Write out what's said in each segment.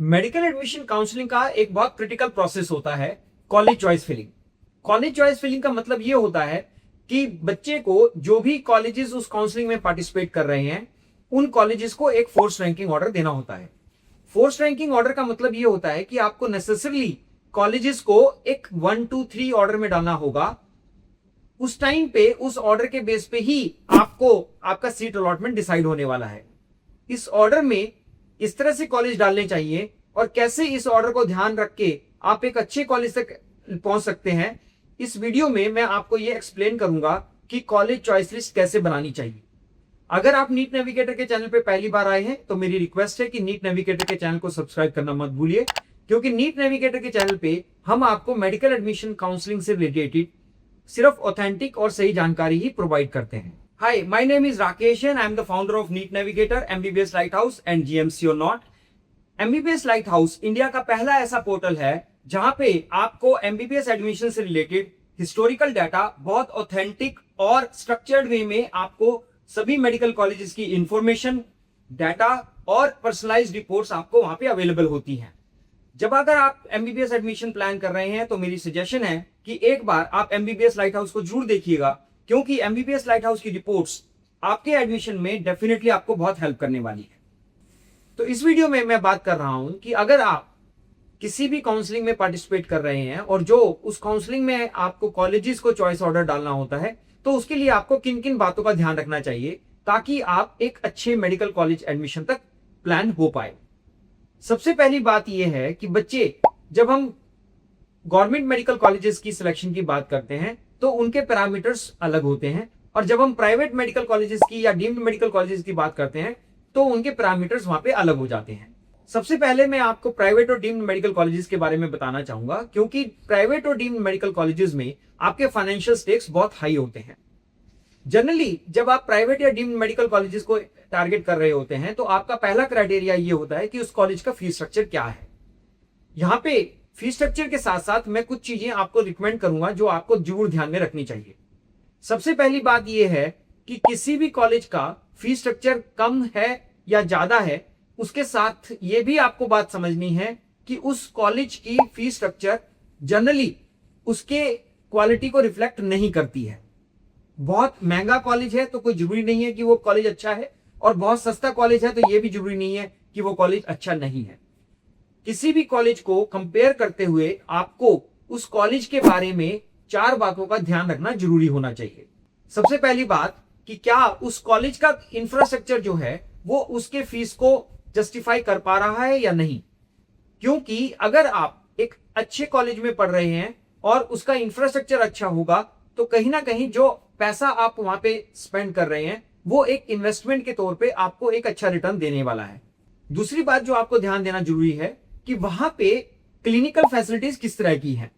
Medical admission counselling का एक बहुत क्रिटिकल प्रोसेस होता है college choice filling. College choice filling का मतलब ये होता है कि बच्चे को जो भी कॉलेजेस उस काउंसलिंग में पार्टिसिपेट कर रहे हैं उन कॉलेजेस को एक फोर्स रैंकिंग ऑर्डर देना होता है। फोर्स रैंकिंग ऑर्डर का मतलब ये होता है कि आपको नेसेसरली कॉलेजेस को एक 1 2 3 ऑर्डर में डालना होगा। उस टाइम पे उस ऑर्डर के बेस पे ही आपको आपका सीट अलॉटमेंट डिसाइड होने वाला है। इस ऑर्डर में इस तरह से कॉलेज डालने चाहिए और कैसे इस ऑर्डर को ध्यान रख के आप एक अच्छे कॉलेज तक पहुंच सकते हैं, इस वीडियो में मैं आपको ये एक्सप्लेन करूंगा कि कॉलेज चॉइस लिस्ट कैसे बनानी चाहिए। अगर आप नीट नेविगेटर के चैनल पे पहली बार आए हैं तो मेरी रिक्वेस्ट है कि नीट नेविगेटर के चैनल को सब्सक्राइब करना मत भूलिए, क्योंकि नीट नेविगेटर के चैनल पे हम आपको मेडिकल एडमिशन काउंसलिंग से रिलेटेड सिर्फ ऑथेंटिक और सही जानकारी ही प्रोवाइड करते हैं। Hi, my name is Rakesh and I am the founder of NEET Navigator, MBBS Lighthouse and GMC or not। MBBS Lighthouse India का पहला ऐसा पोर्टल है जहां पे आपको MBBS एडमिशन से रिलेटेड हिस्टोरिकल डाटा बहुत ऑथेंटिक और स्ट्रक्चर्ड वे में आपको सभी मेडिकल कॉलेजेस की इंफॉर्मेशन, डाटा और पर्सनलाइज्ड रिपोर्ट्स आपको वहां पे अवेलेबल होती हैं। जब अगर आप MBBS एडमिशन प्लान कर रहे हैं तो मेरी सजेशन है कि एक बार आप MBBS लाइट हाउस को जरूर देखिएगा, क्योंकि MBBS लाइट हाउस की रिपोर्ट्स आपके एडमिशन में डेफिनेटली आपको बहुत हेल्प करने वाली है। तो इस वीडियो में मैं बात कर रहा हूं कि अगर आप किसी भी काउंसलिंग में पार्टिसिपेट कर रहे हैं और जो उस काउंसलिंग में आपको कॉलेजेस को चॉइस ऑर्डर डालना होता है, तो उसके लिए आपको किन किन बातों का ध्यान रखना चाहिए ताकि आप एक अच्छे मेडिकल कॉलेज एडमिशन तक प्लान हो पाए। सबसे पहली बात यह है कि बच्चे, जब हम गवर्नमेंट मेडिकल कॉलेजेस की सिलेक्शन की बात करते हैं तो उनके पैरामीटर्स अलग होते हैं, और जब हम प्राइवेट मेडिकल कॉलेजेस की या डीम्ड मेडिकल कॉलेजेस की बात करते हैं तो उनके पैरामीटर्स वहां पे अलग हो जाते हैं। सबसे पहले मैं आपको प्राइवेट और डीम्ड मेडिकल कॉलेजेस के बारे में बताना चाहूंगा, क्योंकि प्राइवेट और डीम्ड मेडिकल कॉलेजेस में आपके फाइनेंशियल स्टेक्स बहुत हाई होते हैं। जनरली जब आप प्राइवेट या डीम्ड मेडिकल कॉलेजेस को टारगेट कर रहे होते हैं तो आपका पहला क्राइटेरिया ये होता है कि उस कॉलेज का फीस स्ट्रक्चर क्या है। यहाँ पे फीस स्ट्रक्चर के साथ साथ मैं कुछ चीजें आपको रिकमेंड करूंगा जो आपको जरूर ध्यान में रखनी चाहिए। सबसे पहली बात यह है कि किसी भी कॉलेज का फीस स्ट्रक्चर कम है या ज्यादा है, उसके साथ यह भी आपको बात समझनी है कि उस कॉलेज की फीस स्ट्रक्चर जनरली उसके क्वालिटी को रिफ्लेक्ट नहीं करती है। बहुत महंगा कॉलेज है तो कोई जरूरी नहीं है कि वो कॉलेज अच्छा है, और बहुत सस्ता कॉलेज है तो यह भी जरूरी नहीं है कि वो कॉलेज अच्छा नहीं है। किसी भी कॉलेज को कंपेयर करते हुए आपको उस कॉलेज के बारे में 4 बातों का ध्यान रखना जरूरी होना चाहिए। सबसे पहली बात कि क्या उस कॉलेज का इंफ्रास्ट्रक्चर जो है वो उसके फीस को जस्टिफाई कर पा रहा है या नहीं। क्योंकि अगर आप एक अच्छे कॉलेज में पढ़ रहे हैं और उसका इंफ्रास्ट्रक्चर अच्छा होगा तो कहीं ना कहीं जो पैसा आप वहां पे स्पेंड कर रहे हैं वो एक इन्वेस्टमेंट के तौर पे आपको एक अच्छा रिटर्न देने वाला है। दूसरी बात जो आपको ध्यान देना जरूरी है कि वहां पे क्लिनिकल फैसिलिटीज किस तरह की हैं।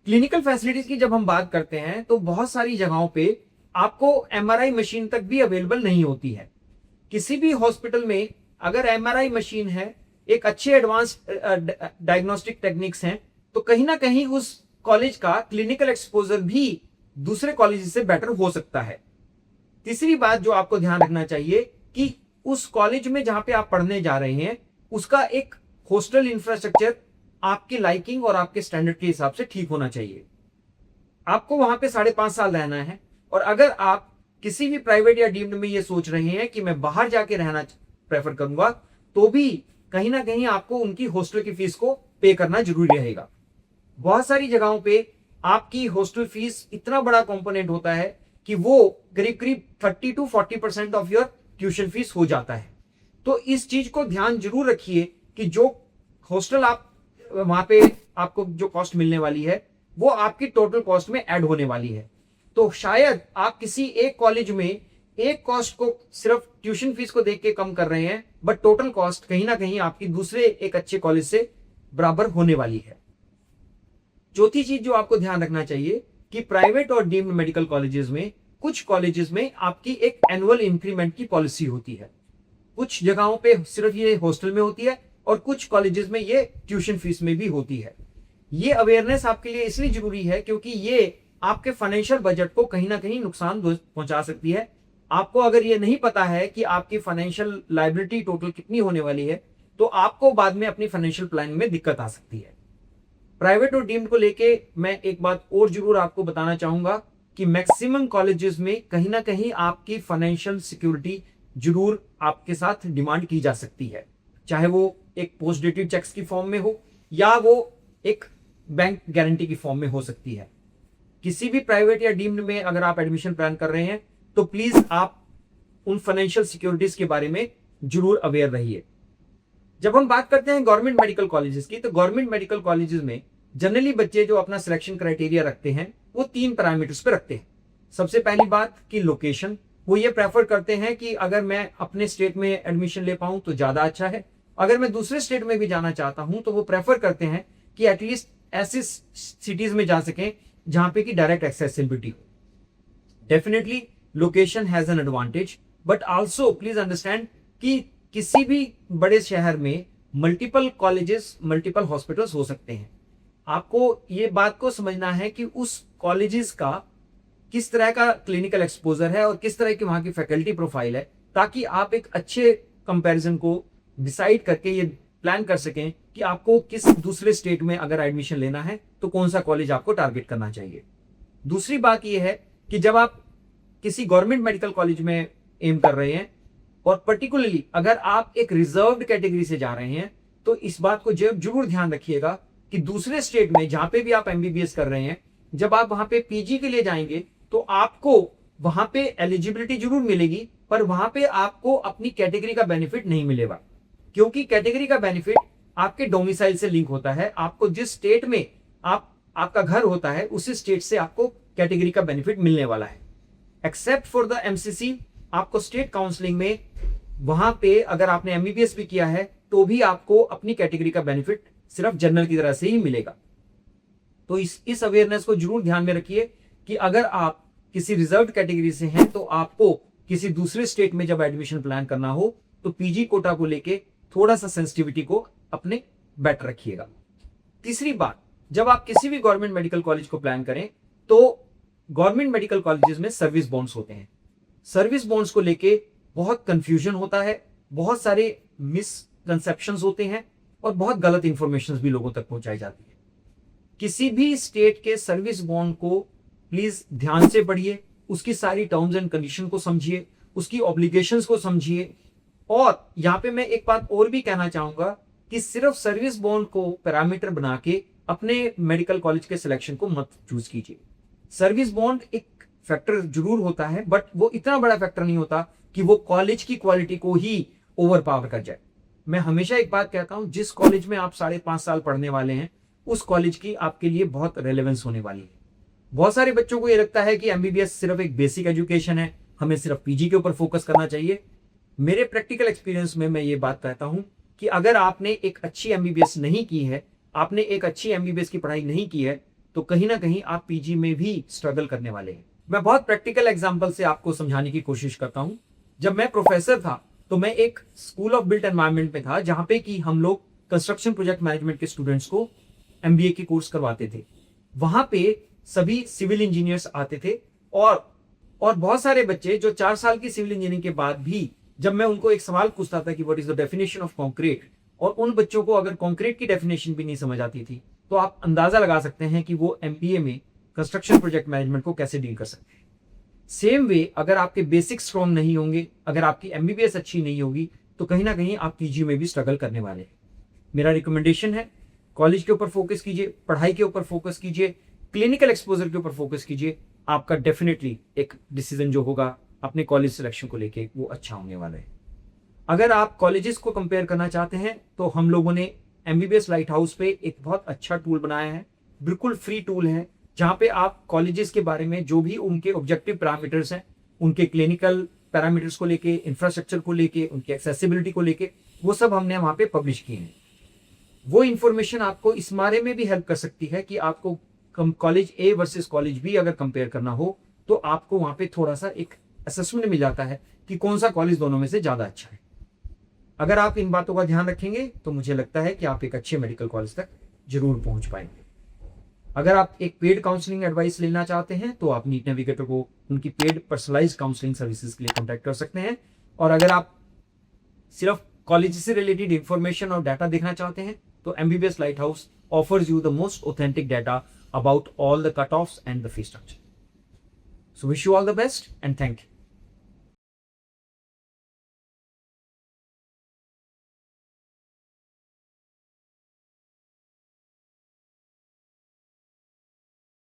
क्लिनिकल फैसिलिटीज की जब हम बात करते हैं तो बहुत सारी जगहों पे आपको MRI मशीन तक भी अवेलेबल नहीं होती है। किसी भी हॉस्पिटल में अगर MRI मशीन है, एक अच्छे एडवांस डायग्नोस्टिक टेक्निक्स हैं, तो कहीं ना कहीं उस कॉलेज का क्लिनिकल एक्सपोजर भी दूसरे कॉलेज से बेटर हो सकता है। तीसरी बात जो आपको ध्यान रखना चाहिए कि उस कॉलेज में जहां पे आप पढ़ने जा रहे हैं उसका एक हॉस्टल इंफ्रास्ट्रक्चर आपकी लाइकिंग और आपके स्टैंडर्ड के हिसाब से ठीक होना चाहिए। आपको वहां पे 5.5 साल रहना है, और अगर आप किसी भी प्राइवेट या डीम्ड में ये सोच रहे हैं कि मैं बाहर जाके रहना प्रेफर करूंगा, तो भी कहीं ना कहीं आपको उनकी हॉस्टल की फीस को पे करना जरूरी रहेगा। बहुत सारी जगहों पे आपकी हॉस्टल फीस इतना बड़ा कंपोनेंट होता है कि वो करीब करीब 30 to 40% of your tuition fees हो जाता है। तो इस चीज को ध्यान जरूर रखिए कि जो हॉस्टल आप वहां पे आपको जो कॉस्ट मिलने वाली है वो आपकी टोटल कॉस्ट में ऐड होने वाली है। तो शायद आप किसी एक कॉलेज में एक कॉस्ट को सिर्फ ट्यूशन फीस को देख के कम कर रहे हैं, बट टोटल कॉस्ट कहीं ना कहीं आपकी दूसरे एक अच्छे कॉलेज से बराबर होने वाली है। चौथी चीज जो आपको ध्यान रखना चाहिए कि प्राइवेट और डीम्ड मेडिकल कॉलेजेस में, कुछ कॉलेजेस में आपकी एक एनुअल इंक्रीमेंट की पॉलिसी होती है। कुछ जगहों पे सिर्फ ये हॉस्टल में होती है और कुछ कॉलेजेस में ये ट्यूशन फीस में भी होती है। ये अवेयरनेस आपके लिए इसलिए जरूरी है क्योंकि ये आपके फाइनेंशियल बजट को कहीं ना कहीं नुकसान पहुंचा सकती है। आपको अगर ये नहीं पता है कि आपकी फाइनेंशियल लायबिलिटी टोटल कितनी होने वाली है, तो आपको बाद में अपनी फाइनेंशियल प्लानिंग में दिक्कत आ सकती है। प्राइवेट और डीम्ड को लेके मैं एक बात और जरूर आपको बताना चाहूंगा कि मैक्सिमम कॉलेजेस में कहीं ना कहीं आपकी फाइनेंशियल सिक्योरिटी जरूर आपके साथ डिमांड की जा सकती है, चाहे वो एक पोस्ट डेटेड चेक्स की फॉर्म में हो या वो एक बैंक गारंटी की फॉर्म में हो सकती है। किसी भी प्राइवेट या डीम्ड में अगर आप एडमिशन प्लान कर रहे हैं तो प्लीज आप उन फाइनेंशियल सिक्योरिटीज के बारे में जरूर अवेयर रहिए। जब हम बात करते हैं गवर्नमेंट मेडिकल कॉलेजेस की, तो गवर्नमेंट मेडिकल कॉलेजेस में जनरली बच्चे जो अपना सिलेक्शन क्राइटेरिया रखते हैं वो 3 पैरामीटर्स पे रखते हैं। सबसे पहली बात कि लोकेशन, वो ये प्रेफर करते हैं कि अगर मैं अपने स्टेट में एडमिशन ले पाऊं तो ज्यादा अच्छा है, अगर मैं दूसरे स्टेट में भी जाना चाहता हूं तो वो प्रेफर करते हैं कि एटलीस्ट ऐसी सिटीज में जा सकें जहां पे कि डायरेक्ट एक्सेसिबिलिटी हो। Definitely location has an advantage, but also please understand कि किसी भी बड़े शहर में मल्टीपल कॉलेजेस, मल्टीपल हॉस्पिटल्स हो सकते हैं। आपको ये बात को समझना है कि उस कॉलेजेस का किस तरह का क्लिनिकल एक्सपोजर है और किस तरह की वहां की फैकल्टी प्रोफाइल है, ताकि आप एक अच्छे कंपैरिजन को डिसाइड करके ये प्लान कर सकें कि आपको किस दूसरे स्टेट में अगर एडमिशन लेना है तो कौन सा कॉलेज आपको टारगेट करना चाहिए। दूसरी बात यह है कि जब आप किसी गवर्नमेंट मेडिकल कॉलेज में एम कर रहे हैं और पर्टिकुलरली अगर आप एक रिजर्व्ड कैटेगरी से जा रहे हैं तो इस बात को जरूर ध्यान रखिएगा कि दूसरे स्टेट में जहां पे भी आप एमबीबीएस कर रहे हैं, जब आप वहां पे पीजी के लिए जाएंगे तो आपको वहां पे एलिजिबिलिटी जरूर मिलेगी, पर वहां पे आपको अपनी कैटेगरी का बेनिफिट नहीं मिलेगा, क्योंकि कैटेगरी का बेनिफिट आपके डोमिसाइल से लिंक होता है। आपको जिस स्टेट में आपका घर होता है उसी स्टेट से आपको कैटेगरी का बेनिफिट मिलने वाला है। एक्सेप्ट फॉर द एमसीसी, आपको स्टेट काउंसलिंग में वहां पे अगर आपने एमबीबीएस भी किया है तो भी आपको अपनी कैटेगरी का बेनिफिट सिर्फ जनरल की तरह से ही मिलेगा। तो इस अवेयरनेस को जरूर ध्यान में रखिए कि अगर आप किसी रिजर्व्ड कैटेगरी से हैं तो आपको किसी दूसरे स्टेट में जब एडमिशन प्लान करना हो तो पीजी कोटा को लेके थोड़ा सा सेंसिटिविटी को अपने बैठ रखिएगा। तीसरी बात, जब आप किसी भी गवर्नमेंट मेडिकल कॉलेज को प्लान करें तो गवर्नमेंट मेडिकल कॉलेजेस में सर्विस बॉन्ड्स होते हैं। सर्विस बॉन्ड्स को लेके बहुत कंफ्यूजन होता है, बहुत सारे मिसकंसेप्शंस होते हैं और बहुत गलत इंफॉर्मेशन भी लोगों तक पहुंचाई जाती है। किसी भी स्टेट के सर्विस बॉन्ड को प्लीज ध्यान से पढ़िए, उसकी सारी टर्म्स एंड कंडीशन को समझिए, उसकी ऑब्लिगेशंस को समझिए। और यहां पे मैं एक बात और भी कहना चाहूंगा कि सिर्फ सर्विस बॉन्ड को पैरामीटर बना के अपने मेडिकल कॉलेज के सिलेक्शन को मत चूज कीजिए। सर्विस बॉन्ड एक फैक्टर जरूर होता है, बट वो इतना बड़ा फैक्टर नहीं होता कि वो कॉलेज की क्वालिटी को ही ओवर पावर कर जाए। मैं हमेशा एक बात कहता हूं, जिस कॉलेज में आप 5.5 साल पढ़ने वाले हैं उस कॉलेज की आपके लिए बहुत रेलेवेंस होने वाली है। बहुत सारे बच्चों को यह लगता है कि एमबीबीएस सिर्फ एक बेसिक एजुकेशन है, हमें सिर्फ पीजी के ऊपर फोकस करना चाहिए। मेरे प्रैक्टिकल एक्सपीरियंस में मैं ये बात कहता हूं कि अगर आपने एक अच्छी एमबीबीएस नहीं की है, आपने एक अच्छी एमबीबीएस की पढ़ाई नहीं की है, तो कहीं ना कहीं आप पीजी में भी स्ट्रगल करने वाले हैं। मैं बहुत प्रैक्टिकल एग्जांपल से आपको समझाने की कोशिश करता हूं। जब मैं प्रोफेसर था तो मैं एक स्कूल ऑफ बिल्ट एनवायरनमेंट में था, जहां पे कि हम लोग कंस्ट्रक्शन प्रोजेक्ट मैनेजमेंट के स्टूडेंट्स को एमबीए के कोर्स करवाते थे। वहां पे सभी सिविल इंजीनियर्स आते थे और बहुत सारे बच्चे जो 4 साल की सिविल इंजीनियरिंग के बाद भी जब मैं उनको एक सवाल पूछता था कि what is the definition of concrete, और उन बच्चों को अगर कंक्रीट की डेफिनेशन भी नहीं समझ आती थी, तो आप अंदाजा लगा सकते हैं कि वो एमबीए में कंस्ट्रक्शन प्रोजेक्ट मैनेजमेंट को कैसे डील कर सकते हैं। सेम वे, अगर आपके बेसिक स्ट्रॉन्ग नहीं होंगे, अगर आपकी एमबीबीएस अच्छी नहीं होगी, तो कहीं ना कहीं आप पीजी में भी स्ट्रगल करने वाले हैं। मेरा रिकमेंडेशन है, कॉलेज के ऊपर फोकस कीजिए, पढ़ाई के ऊपर फोकस कीजिए, क्लिनिकल एक्सपोजर के ऊपर फोकस कीजिए। आपका डेफिनेटली एक डिसीजन जो होगा अपने कॉलेज सिलेक्शन को लेके वो अच्छा होने वाला है। अगर आप कॉलेजेस को कंपेयर करना चाहते हैं तो हम लोगों ने एमबीबीएस लाइट हाउस पे एक बहुत अच्छा टूल बनाया है, बिल्कुल फ्री टूल है, जहां पे आप कॉलेजेस के बारे में जो भी उनके ऑब्जेक्टिव पैरामीटर्स हैं, उनके क्लिनिकल पैरामीटर्स को लेके, इंफ्रास्ट्रक्चर को लेके, उनकी एक्सेसिबिलिटी को लेके, वो सब हमने वहां पे पब्लिश किए हैं। वो इंफॉर्मेशन आपको इस बारे में भी हेल्प कर सकती है कि आपको college A versus college B अगर कंपेयर करना हो तो आपको वहां पे थोड़ा सा एक असेसमेंट मिल जाता है कि कौन सा कॉलेज दोनों में से ज्यादा अच्छा है। अगर आप इन बातों का ध्यान रखेंगे तो मुझे लगता है कि आप एक अच्छे मेडिकल कॉलेज तक जरूर पहुंच पाएंगे। अगर आप एक पेड काउंसलिंग एडवाइस लेना चाहते हैं तो आप नीट नेविगेटर को उनकी पेड पर्सनलाइज्ड काउंसलिंग सर्विसेज के लिए कॉन्टैक्ट कर सकते हैं। और अगर आप सिर्फ कॉलेज से रिलेटेड इंफॉर्मेशन और डाटा देखना चाहते हैं तो MBBS light house offers you the most authentic data about all the cutoffs and the fee structure. So wish you all the best and thank you.